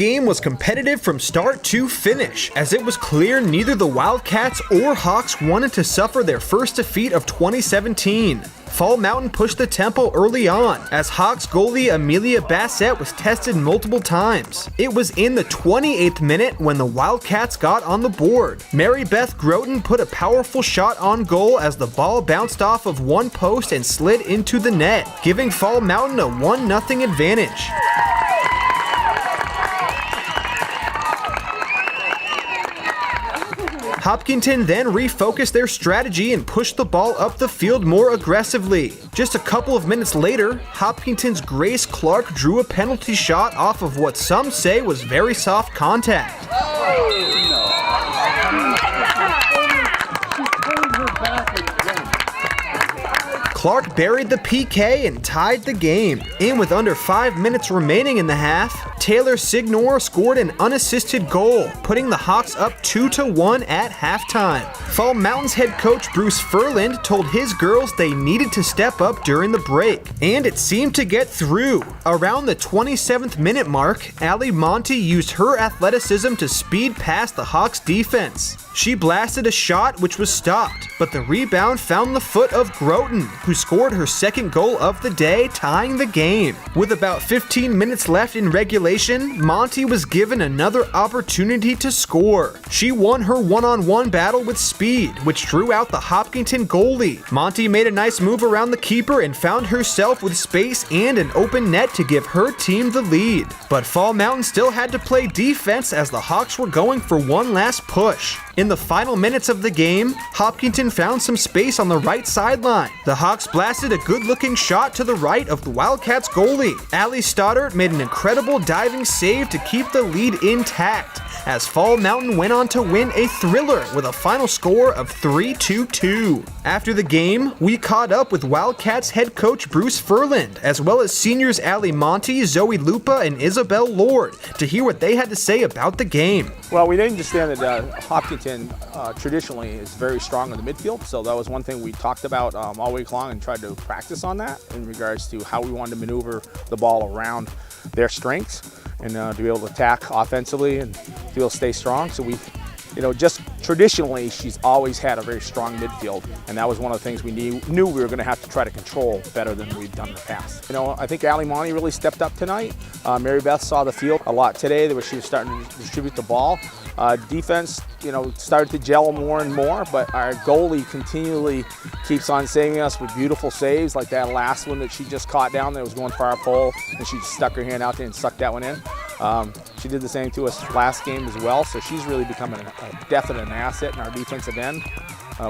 game was competitive from start to finish, as it was clear neither the Wildcats or Hawks wanted to suffer their first defeat of 2017. Fall Mountain pushed the tempo early on, as Hawks goalie Amelia Bassett was tested multiple times. It was in the 28th minute when the Wildcats got on the board. Mary Beth Groton put a powerful shot on goal as the ball bounced off of one post and slid into the net, giving Fall Mountain a 1-0 advantage. Hopkinton then refocused their strategy and pushed the ball up the field more aggressively. Just a couple of minutes later, Hopkinton's Grace Clark drew a penalty shot off of what some say was very soft contact. Clark buried the PK and tied the game. And with under 5 minutes remaining in the half, Taylor Signor scored an unassisted goal, putting the Hawks up 2-1 at halftime. Fall Mountain's head coach Bruce Furland told his girls they needed to step up during the break, and it seemed to get through. Around the 27th minute mark, Allie Monty used her athleticism to speed past the Hawks defense. She blasted a shot which was stopped, but the rebound found the foot of Groton, who scored her second goal of the day, tying the game. With about 15 minutes left in regulation, Monty was given another opportunity to score. She won her one-on-one battle with speed, which drew out the Hopkinton goalie. Monty made a nice move around the keeper and found herself with space and an open net to give her team the lead. But Fall Mountain still had to play defense as the Hawks were going for one last push. In the final minutes of the game, Hopkinton found some space on the right sideline. The Hawks blasted a good-looking shot to the right of the Wildcats goalie. Allie Stoddart made an incredible diving save to keep the lead intact, as Fall Mountain went on to win a thriller with a final score of 3-2. After the game, we caught up with Wildcats head coach Bruce Furland, as well as seniors Allie Monty, Zoe Lupa, and Isabel Lord, to hear what they had to say about the game. Well, we understand that Hopkinton traditionally is very strong in the midfield, so that was one thing we talked about all week long and tried to practice on that in regards to how we wanted to maneuver the ball around their strengths and to be able to attack offensively and to be able to stay strong. So we, just traditionally, she's always had a very strong midfield, and that was one of the things we knew we were going to have to try to control better than we've done in the past. I think Allie Monty really stepped up tonight. Mary Beth saw the field a lot today, where she was starting to distribute the ball. Defense, started to gel more and more, but our goalie continually keeps on saving us with beautiful saves, like that last one that she just caught down that was going for our pole, and she stuck her hand out there and sucked that one in. She did the same to us last game as well, so she's really becoming a definite asset in our defensive end,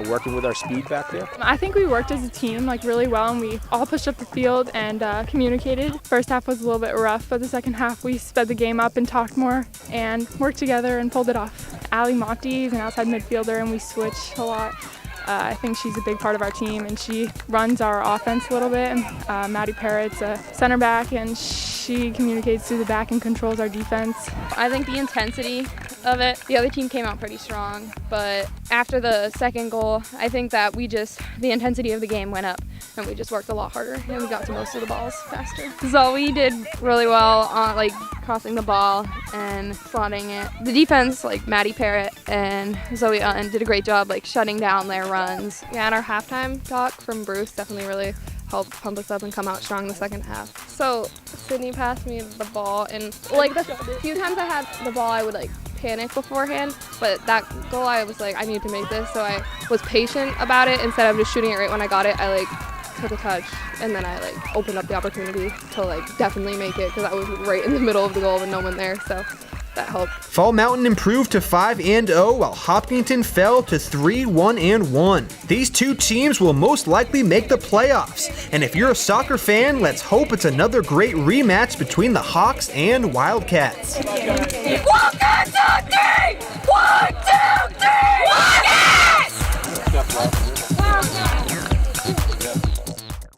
working with our speed back there. I think we worked as a team really well, and we all pushed up the field and communicated. First half was a little bit rough, but the second half we sped the game up and talked more and worked together and pulled it off. Allie Monty is an outside midfielder, and we switch a lot. I think she's a big part of our team, and she runs our offense a little bit. Maddie Parrott's a center back, and she communicates through the back and controls our defense. I think the intensity of it, the other team came out pretty strong, but after the second goal, I think that the intensity of the game went up, and we just worked a lot harder, and we got to most of the balls faster. So we did really well on crossing the ball and slotting it. The defense, Maddie Parrott and Zoe did a great job shutting down their runs. Yeah, and our halftime talk from Bruce definitely really helped pump us up and come out strong in the second half. So Sydney passed me the ball, and the few times I had the ball, I would panic beforehand, but that goal I was I need to make this, so I was patient about it. Instead of just shooting it right when I got it, I took a touch, and then I opened up the opportunity to definitely make it, because I was right in the middle of the goal with no one there, so that helped. Fall Mountain improved to 5-0, while Hopkinton fell to 3-1. These two teams will most likely make the playoffs, and if you're a soccer fan, let's hope it's another great rematch between the Hawks and Wildcats. 1, 2, 3! 1, 2, 3! Wildcats!